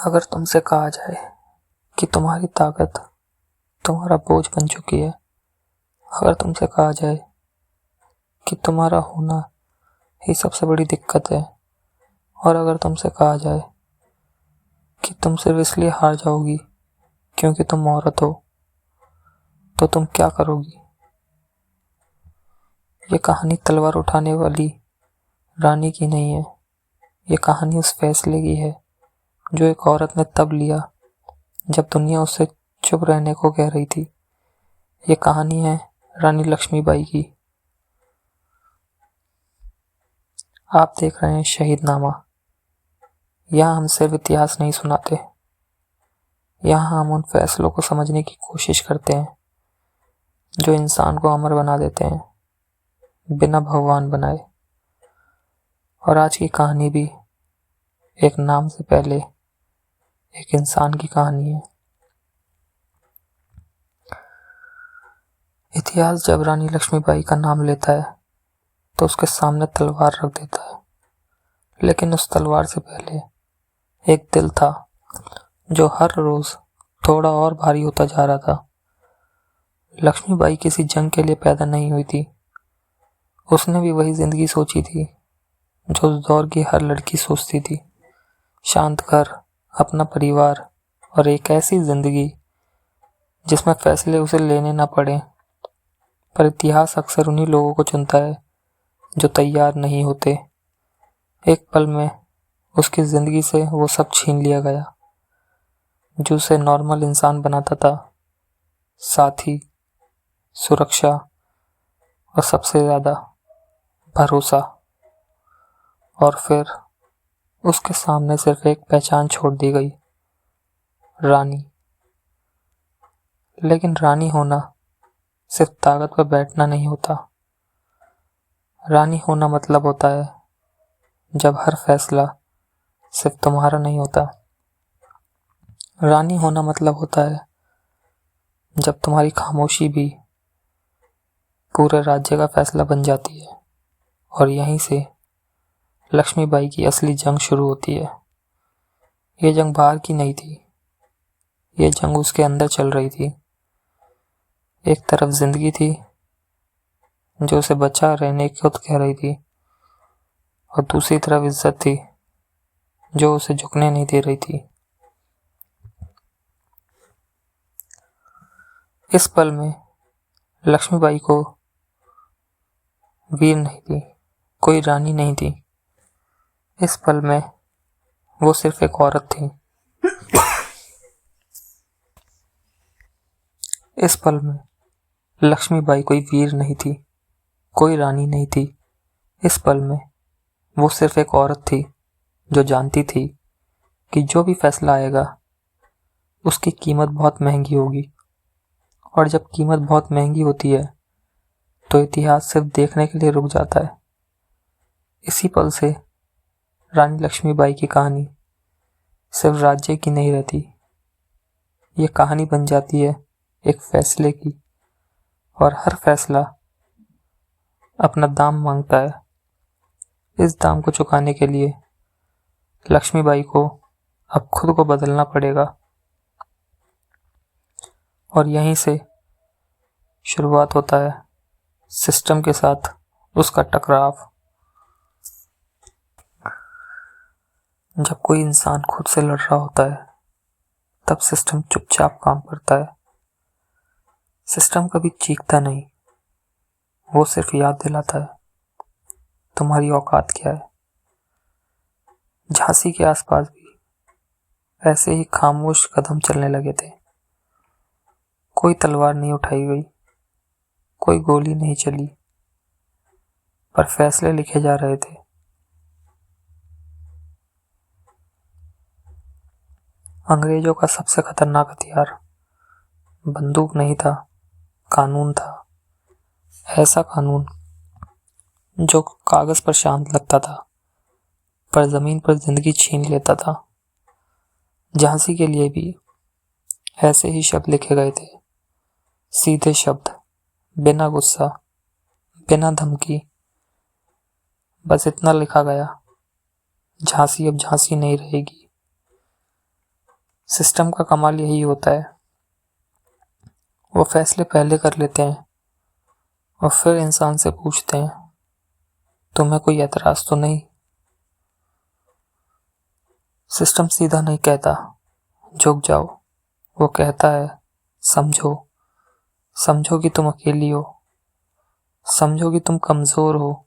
अगर तुमसे कहा जाए कि तुम्हारी ताकत तुम्हारा बोझ बन चुकी है, अगर तुमसे कहा जाए कि तुम्हारा होना ही सबसे बड़ी दिक्कत है, और अगर तुमसे कहा जाए कि तुम सिर्फ इसलिए हार जाओगी क्योंकि तुम औरत हो, तो तुम क्या करोगी? ये कहानी तलवार उठाने वाली रानी की नहीं है। ये कहानी उस फैसले की है जो एक औरत ने तब लिया जब दुनिया उससे चुप रहने को कह रही थी। ये कहानी है रानी लक्ष्मीबाई की। आप देख रहे हैं शहीदनामा। यहाँ हम सिर्फ इतिहास नहीं सुनाते, यहाँ हम उन फैसलों को समझने की कोशिश करते हैं जो इंसान को अमर बना देते हैं, बिना भगवान बनाए। और आज की कहानी भी एक नाम से पहले एक इंसान की कहानी है। इतिहास जब रानी लक्ष्मीबाई का नाम लेता है तो उसके सामने तलवार रख देता है, लेकिन उस तलवार से पहले एक दिल था जो हर रोज थोड़ा और भारी होता जा रहा था। लक्ष्मीबाई किसी जंग के लिए पैदा नहीं हुई थी। उसने भी वही जिंदगी सोची थी जो उस दौर की हर लड़की सोचती थी। शांत घर, अपना परिवार और एक ऐसी जिंदगी जिसमें फैसले उसे लेने ना पड़े। पर इतिहास अक्सर उन्हीं लोगों को चुनता है जो तैयार नहीं होते। एक पल में उसकी जिंदगी से वो सब छीन लिया गया जो उसे नॉर्मल इंसान बनाता था। साथी, सुरक्षा और सबसे ज्यादा भरोसा। और फिर उसके सामने सिर्फ एक पहचान छोड़ दी गई, रानी। लेकिन रानी होना सिर्फ ताकत पर बैठना नहीं होता। रानी होना मतलब होता है जब हर फैसला सिर्फ तुम्हारा नहीं होता। रानी होना मतलब होता है जब तुम्हारी खामोशी भी पूरे राज्य का फैसला बन जाती है। और यहीं से लक्ष्मीबाई की असली जंग शुरू होती है। ये जंग बाहर की नहीं थी, ये जंग उसके अंदर चल रही थी। एक तरफ जिंदगी थी जो उसे बचा रहने को कह रही थी, और दूसरी तरफ इज्जत थी जो उसे झुकने नहीं दे रही थी। इस पल में लक्ष्मीबाई को वीर नहीं थी, कोई रानी नहीं थी। इस पल में वो सिर्फ एक औरत थी। इस पल में लक्ष्मीबाई कोई वीर नहीं थी, कोई रानी नहीं थी। इस पल में वो सिर्फ एक औरत थी जो जानती थी कि जो भी फैसला आएगा उसकी कीमत बहुत महंगी होगी। और जब कीमत बहुत महंगी होती है तो इतिहास सिर्फ देखने के लिए रुक जाता है। इसी पल से रानी लक्ष्मीबाई की कहानी सिर्फ राज्य की नहीं रहती, ये कहानी बन जाती है एक फैसले की। और हर फैसला अपना दाम मांगता है। इस दाम को चुकाने के लिए लक्ष्मीबाई को अब खुद को बदलना पड़ेगा। और यहीं से शुरुआत होता है सिस्टम के साथ उसका टकराव। जब कोई इंसान खुद से लड़ रहा होता है तब सिस्टम चुपचाप काम करता है। सिस्टम कभी चीखता नहीं, वो सिर्फ याद दिलाता है तुम्हारी औकात क्या है। झांसी के आसपास भी ऐसे ही खामोश कदम चलने लगे थे। कोई तलवार नहीं उठाई गई, कोई गोली नहीं चली, पर फैसले लिखे जा रहे थे। अंग्रेजों का सबसे खतरनाक हथियार बंदूक नहीं था, कानून था। ऐसा कानून जो कागज पर शांत लगता था पर जमीन पर जिंदगी छीन लेता था। झांसी के लिए भी ऐसे ही शब्द लिखे गए थे, सीधे शब्द, बिना गुस्सा, बिना धमकी। बस इतना लिखा गया, झांसी अब झांसी नहीं रहेगी। सिस्टम का कमाल यही होता है, वो फैसले पहले कर लेते हैं और फिर इंसान से पूछते हैं, तुम्हें कोई एतराज तो नहीं? सिस्टम सीधा नहीं कहता झुक जाओ, वो कहता है समझो, समझो कि तुम अकेली हो, समझो कि तुम कमजोर हो,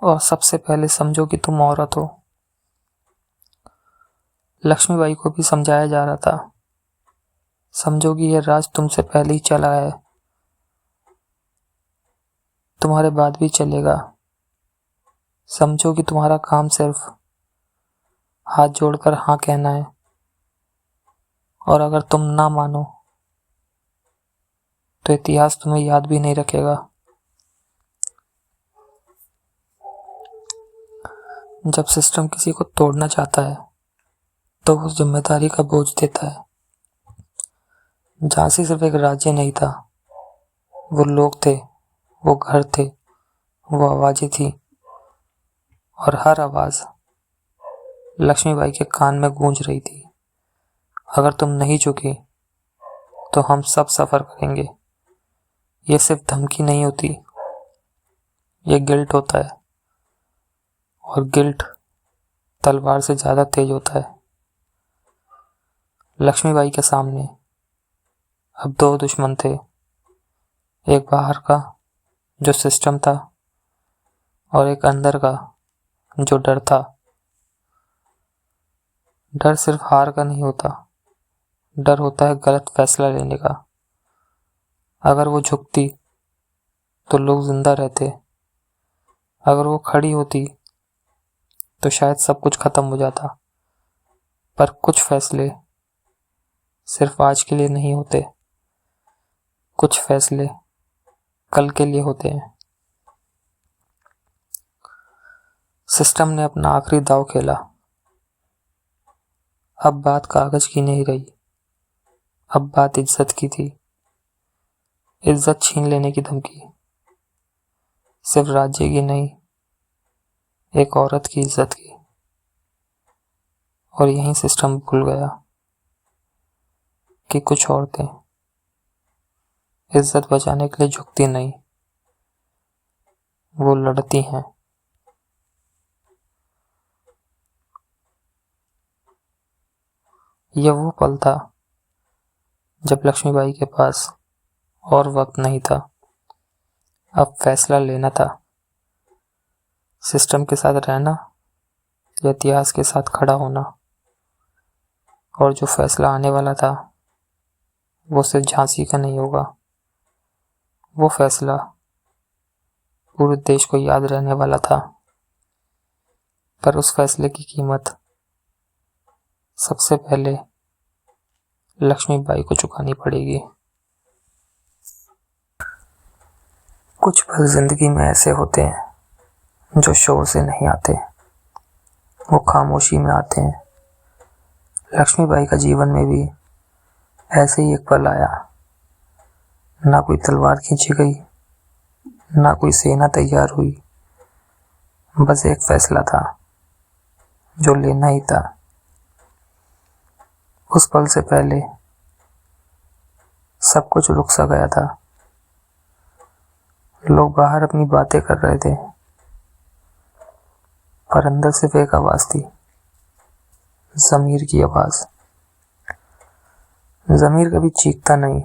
और सबसे पहले समझो कि तुम औरत हो। लक्ष्मीबाई को भी समझाया जा रहा था, समझो कि यह राज तुमसे पहले ही चला है, तुम्हारे बाद भी चलेगा। समझो कि तुम्हारा काम सिर्फ हाथ जोड़कर हाँ कहना है, और अगर तुम ना मानो तो इतिहास तुम्हें याद भी नहीं रखेगा। जब सिस्टम किसी को तोड़ना चाहता है तो उस जिम्मेदारी का बोझ देता है। झांसी सिर्फ एक राज्य नहीं था, वो लोग थे, वो घर थे, वो आवाजें थी, और हर आवाज लक्ष्मीबाई के कान में गूंज रही थी। अगर तुम नहीं झुके तो हम सब सफर करेंगे। ये सिर्फ धमकी नहीं होती, ये गिल्ट होता है, और गिल्ट तलवार से ज्यादा तेज होता है। लक्ष्मीबाई के सामने अब दो दुश्मन थे, एक बाहर का जो सिस्टम था, और एक अंदर का जो डर था। डर सिर्फ हार का नहीं होता, डर होता है गलत फैसला लेने का। अगर वो झुकती तो लोग जिंदा रहते, अगर वो खड़ी होती तो शायद सब कुछ खत्म हो जाता। पर कुछ फैसले सिर्फ आज के लिए नहीं होते, कुछ फैसले कल के लिए होते हैं। सिस्टम ने अपना आखिरी दांव खेला। अब बात कागज की नहीं रही, अब बात इज्जत की थी। इज्जत छीन लेने की धमकी, सिर्फ राज्य की नहीं, एक औरत की इज्जत की। और यही सिस्टम भूल गया कि कुछ औरतें इज्जत बचाने के लिए झुकती नहीं, वो लड़ती हैं। यह वो पल था जब लक्ष्मीबाई के पास और वक्त नहीं था, अब फैसला लेना था, सिस्टम के साथ रहना या इतिहास के साथ खड़ा होना। और जो फैसला आने वाला था वो सिर्फ झांसी का नहीं होगा, वो फैसला पूरे देश को याद रहने वाला था। पर उस फैसले की कीमत सबसे पहले लक्ष्मीबाई को चुकानी पड़ेगी। कुछ पल जिंदगी में ऐसे होते हैं जो शोर से नहीं आते, वो खामोशी में आते हैं। लक्ष्मीबाई का जीवन में भी ऐसे ही एक पल आया। ना कोई तलवार खींची गई, ना कोई सेना तैयार हुई, बस एक फैसला था जो लेना ही था। उस पल से पहले सब कुछ रुक सा गया था। लोग बाहर अपनी बातें कर रहे थे, पर अंदर सिर्फ एक आवाज थी, ज़मीर की आवाज। ज़मीर कभी चीखता नहीं,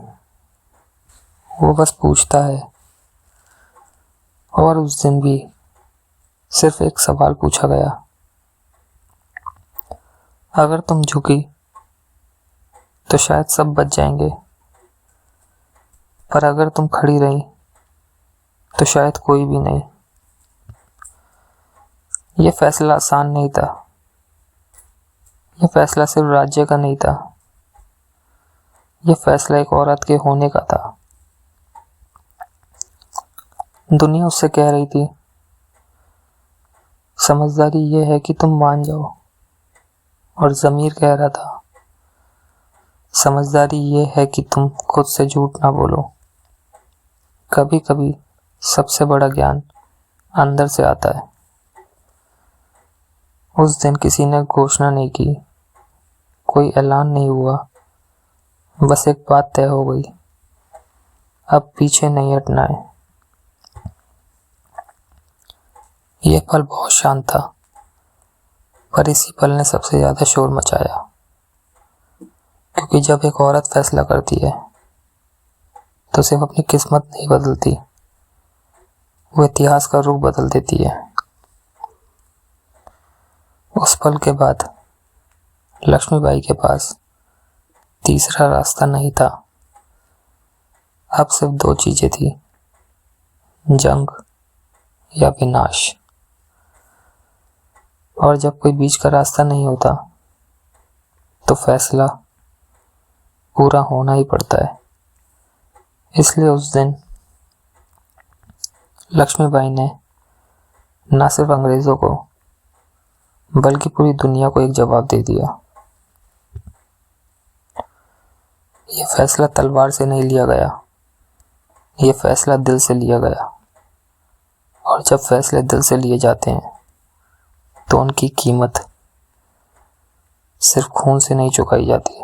वो बस पूछता है। और उस दिन भी सिर्फ एक सवाल पूछा गया, अगर तुम झुकी तो शायद सब बच जाएंगे, पर अगर तुम खड़ी रही तो शायद कोई भी नहीं। यह फैसला आसान नहीं था, यह फैसला सिर्फ राज्य का नहीं था, यह फैसला एक औरत के होने का था। दुनिया उससे कह रही थी, समझदारी यह है कि तुम मान जाओ, और ज़मीर कह रहा था, समझदारी यह है कि तुम खुद से झूठ ना बोलो। कभी कभी सबसे बड़ा ज्ञान अंदर से आता है। उस दिन किसी ने घोषणा नहीं की, कोई ऐलान नहीं हुआ, बस एक बात तय हो गई, अब पीछे नहीं हटना है। यह पल बहुत शांत था, पर इसी पल ने सबसे ज्यादा शोर मचाया, क्योंकि जब एक औरत फैसला करती है तो सिर्फ अपनी किस्मत नहीं बदलती, वो इतिहास का रुख बदल देती है। उस पल के बाद लक्ष्मीबाई के पास तीसरा रास्ता नहीं था। अब सिर्फ दो चीजें थी, जंग या विनाश। और जब कोई बीच का रास्ता नहीं होता तो फैसला पूरा होना ही पड़ता है। इसलिए उस दिन लक्ष्मीबाई ने न सिर्फ अंग्रेजों को बल्कि पूरी दुनिया को एक जवाब दे दिया। यह फैसला तलवार से नहीं लिया गया, यह फैसला दिल से लिया गया। और जब फैसले दिल से लिए जाते हैं तो उनकी कीमत सिर्फ खून से नहीं चुकाई जाती,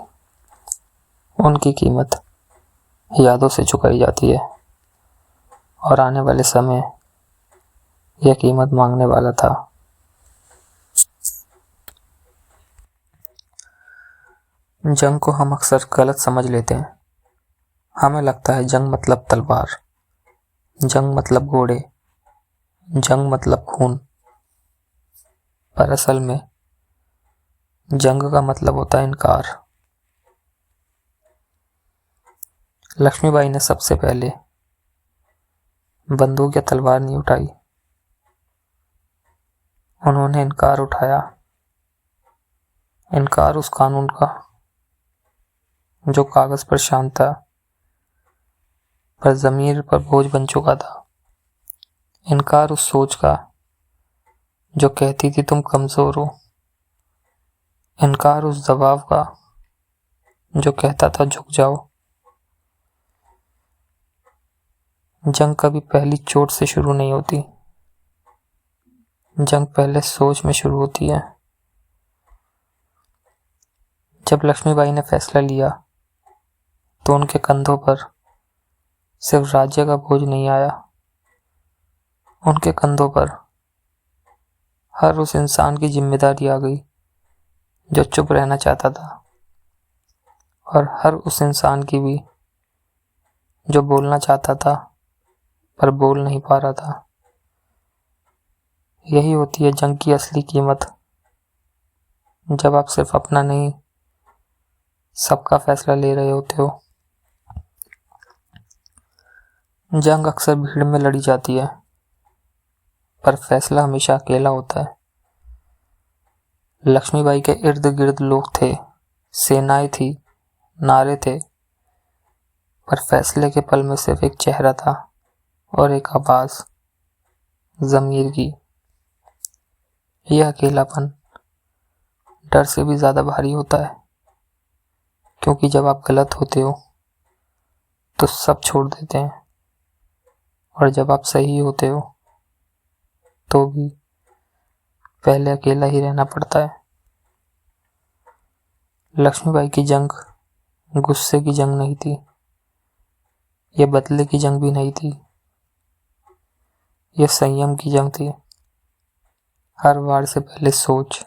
उनकी कीमत यादों से चुकाई जाती है। और आने वाले समय यह कीमत मांगने वाला था। जंग को हम अक्सर गलत समझ लेते हैं। हमें लगता है जंग मतलब तलवार, जंग मतलब घोड़े, जंग मतलब खून। पर असल में जंग का मतलब होता है इनकार। लक्ष्मीबाई ने सबसे पहले बंदूक या तलवार नहीं उठाई, उन्होंने इनकार उठाया। इनकार उस कानून का जो कागज पर शांत था पर जमीर पर बोझ बन चुका था। इनकार उस सोच का जो कहती थी तुम कमजोर हो। इनकार उस दबाव का जो कहता था झुक जाओ। जंग कभी पहली चोट से शुरू नहीं होती, जंग पहले सोच में शुरू होती है। जब लक्ष्मीबाई ने फैसला लिया तो उनके कंधों पर सिर्फ राज्य का बोझ नहीं आया, उनके कंधों पर हर उस इंसान की जिम्मेदारी आ गई जो चुप रहना चाहता था, और हर उस इंसान की भी जो बोलना चाहता था पर बोल नहीं पा रहा था। यही होती है जंग की असली कीमत, जब आप सिर्फ अपना नहीं सबका फैसला ले रहे होते हो। जंग अक्सर भीड़ में लड़ी जाती है, पर फैसला हमेशा अकेला होता है। लक्ष्मीबाई के इर्द गिर्द लोग थे, सेनाएं थी, नारे थे, पर फैसले के पल में सिर्फ एक चेहरा था और एक आवाज, ज़मीर की। यह अकेलापन डर से भी ज्यादा भारी होता है, क्योंकि जब आप गलत होते हो तो सब छोड़ देते हैं, और जब आप सही होते हो तो भी पहले अकेला ही रहना पड़ता है। लक्ष्मीबाई की जंग गुस्से की जंग नहीं थी, यह बदले की जंग भी नहीं थी, यह संयम की जंग थी। हर वार से पहले सोच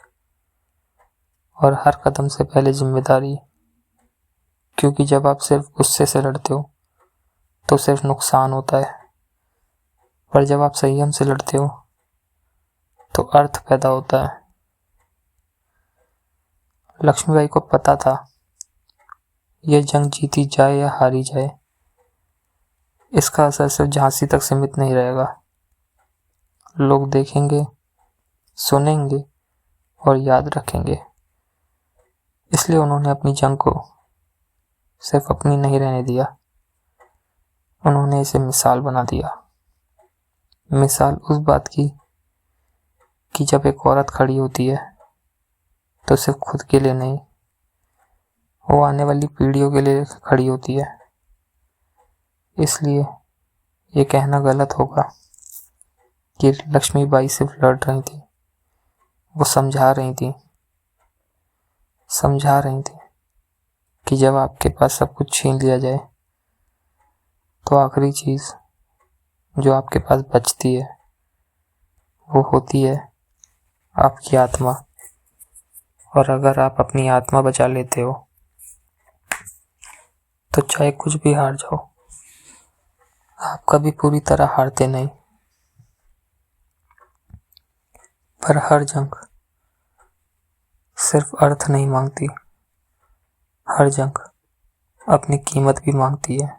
और हर कदम से पहले जिम्मेदारी। क्योंकि जब आप सिर्फ गुस्से से लड़ते हो तो सिर्फ नुकसान होता है, पर जब आप संयम से लड़ते हो तो अर्थ पैदा होता है। लक्ष्मीबाई को पता था यह जंग जीती जाए या हारी जाए, इसका असर सिर्फ झांसी तक सीमित नहीं रहेगा। लोग देखेंगे, सुनेंगे और याद रखेंगे। इसलिए उन्होंने अपनी जंग को सिर्फ अपनी नहीं रहने दिया, उन्होंने इसे मिसाल बना दिया। मिसाल उस बात की कि जब एक औरत खड़ी होती है तो सिर्फ खुद के लिए नहीं, वो आने वाली पीढ़ियों के लिए खड़ी होती है। इसलिए ये कहना गलत होगा कि लक्ष्मीबाई सिर्फ लड़ रही थी, वो समझा रही थी। समझा रही थी कि जब आपके पास सब कुछ छीन लिया जाए तो आखिरी चीज जो आपके पास बचती है वो होती है आपकी आत्मा। और अगर आप अपनी आत्मा बचा लेते हो तो चाहे कुछ भी हार जाओ, आप कभी पूरी तरह हारते नहीं। पर हर जंग सिर्फ अर्थ नहीं मांगती, हर जंग अपनी कीमत भी मांगती है।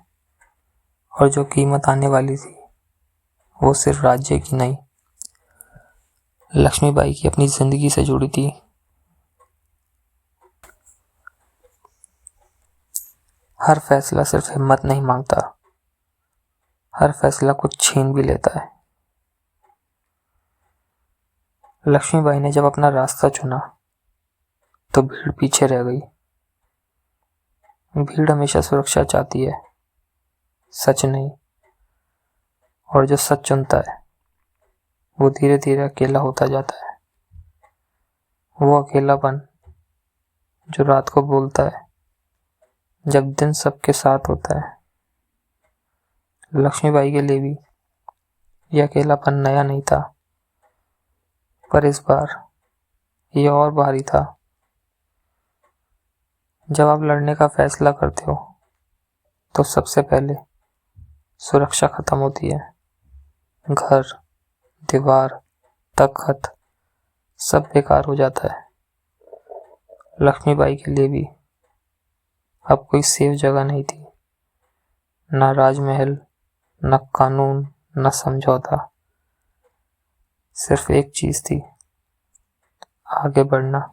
और जो कीमत आने वाली थी वो सिर्फ राज्य की नहीं, लक्ष्मीबाई की अपनी जिंदगी से जुड़ी थी। हर फैसला सिर्फ हिम्मत नहीं मांगता, हर फैसला कुछ छीन भी लेता है। लक्ष्मीबाई ने जब अपना रास्ता चुना तो भीड़ पीछे रह गई। भीड़ हमेशा सुरक्षा चाहती है, सच नहीं। और जो सच चुनता है वो धीरे धीरे अकेला होता जाता है। वो अकेलापन जो रात को बोलता है जब दिन सबके साथ होता है। लक्ष्मीबाई के लिए भी यह अकेलापन नया नहीं था, पर इस बार यह और भारी था। जब आप लड़ने का फैसला करते हो तो सबसे पहले सुरक्षा खत्म होती है। घर, दीवार, तख्त सब बेकार हो जाता है। लक्ष्मीबाई के लिए भी अब कोई सेफ जगह नहीं थी, ना राजमहल, न कानून, न समझौता। सिर्फ एक चीज थी, आगे बढ़ना।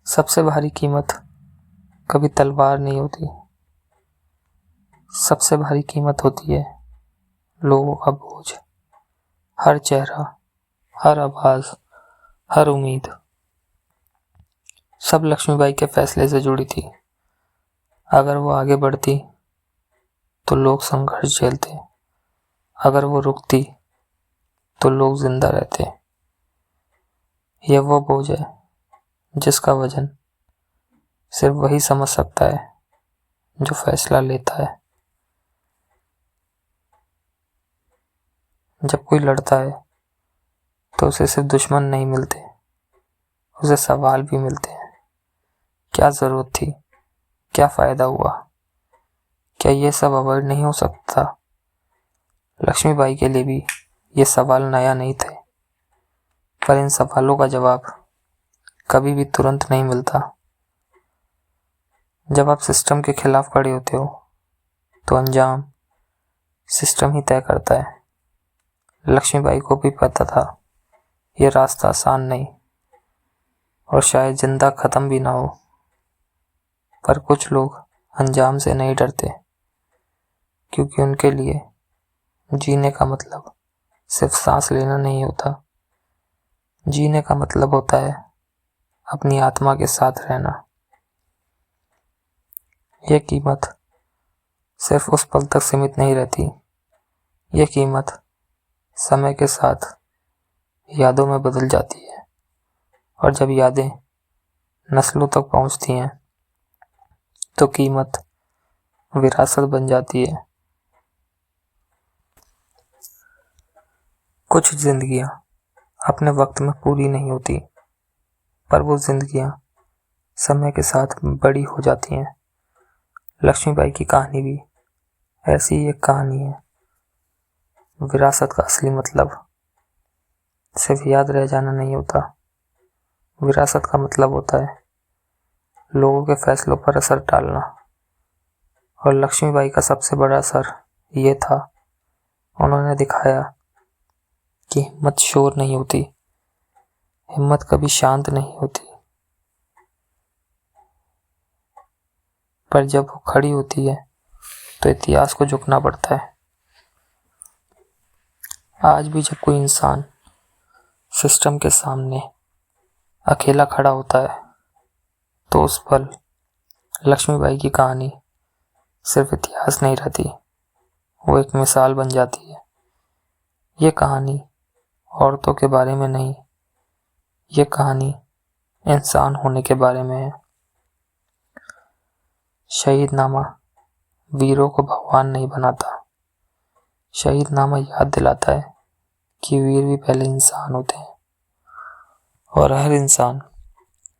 सबसे भारी कीमत कभी तलवार नहीं होती, सबसे भारी कीमत होती है लोगों का बोझ। हर चेहरा, हर आवाज, हर उम्मीद सब लक्ष्मीबाई के फैसले से जुड़ी थी। अगर वो आगे बढ़ती तो लोग संघर्ष झेलते, अगर वो रुकती तो लोग जिंदा रहते। यह वो बोझ है जिसका वजन सिर्फ वही समझ सकता है जो फैसला लेता है। जब कोई लड़ता है तो उसे सिर्फ दुश्मन नहीं मिलते, उसे सवाल भी मिलते हैं। क्या जरूरत थी? क्या फायदा हुआ? क्या यह सब अवॉइड नहीं हो सकता? लक्ष्मीबाई के लिए भी ये सवाल नया नहीं थे, पर इन सवालों का जवाब कभी भी तुरंत नहीं मिलता। जब आप सिस्टम के खिलाफ खड़े होते हो तो अंजाम सिस्टम ही तय करता है। लक्ष्मीबाई को भी पता था यह रास्ता आसान नहीं और शायद जिंदा खत्म भी ना हो, पर कुछ लोग अंजाम से नहीं डरते क्योंकि उनके लिए जीने का मतलब सिर्फ सांस लेना नहीं होता। जीने का मतलब होता है अपनी आत्मा के साथ रहना। यह कीमत सिर्फ उस पल तक सीमित नहीं रहती, यह कीमत समय के साथ यादों में बदल जाती है। और जब यादें नस्लों तक पहुंचती हैं तो कीमत विरासत बन जाती है। कुछ जिंदगियां अपने वक्त में पूरी नहीं होती, पर वो जिंदगियां समय के साथ बड़ी हो जाती हैं। लक्ष्मीबाई की कहानी भी ऐसी ही एक कहानी है। विरासत का असली मतलब सिर्फ याद रह जाना नहीं होता, विरासत का मतलब होता है लोगों के फैसलों पर असर डालना। और लक्ष्मीबाई का सबसे बड़ा असर ये था, उन्होंने दिखाया कि हिम्मत शोर नहीं होती, हिम्मत कभी शांत नहीं होती, पर जब वो खड़ी होती है तो इतिहास को झुकना पड़ता है। आज भी जब कोई इंसान सिस्टम के सामने अकेला खड़ा होता है तो उस पल लक्ष्मीबाई की कहानी सिर्फ इतिहास नहीं रहती, वो एक मिसाल बन जाती है। ये कहानी औरतों के बारे में नहीं, ये कहानी इंसान होने के बारे में है। शहीदनामा वीरों को भगवान नहीं बनाता। शहीदनामा याद दिलाता है कि वीर भी पहले इंसान होते हैं और हर इंसान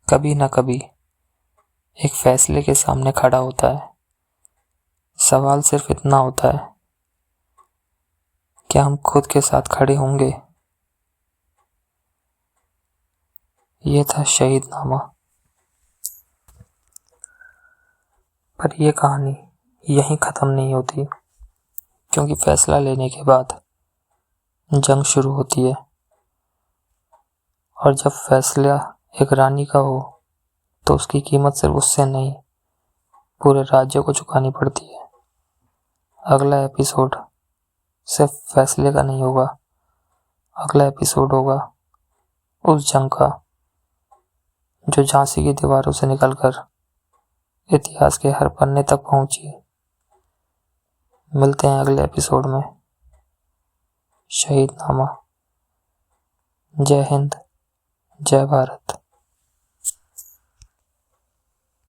कभी ना कभी एक फैसले के सामने खड़ा होता है। सवाल सिर्फ इतना होता है, क्या हम खुद के साथ खड़े होंगे? ये था शहीदनामा। पर यह कहानी यहीं खत्म नहीं होती, क्योंकि फैसला लेने के बाद जंग शुरू होती है। और जब फैसला एक रानी का हो तो उसकी कीमत सिर्फ उससे नहीं, पूरे राज्य को चुकानी पड़ती है। अगला एपिसोड सिर्फ फैसले का नहीं होगा, अगला एपिसोड होगा उस जंग का जो झांसी की दीवारों से निकलकर इतिहास के हर पन्ने तक पहुंची। मिलते हैं अगले एपिसोड में। शहीदनामा। जय हिंद, जय भारत।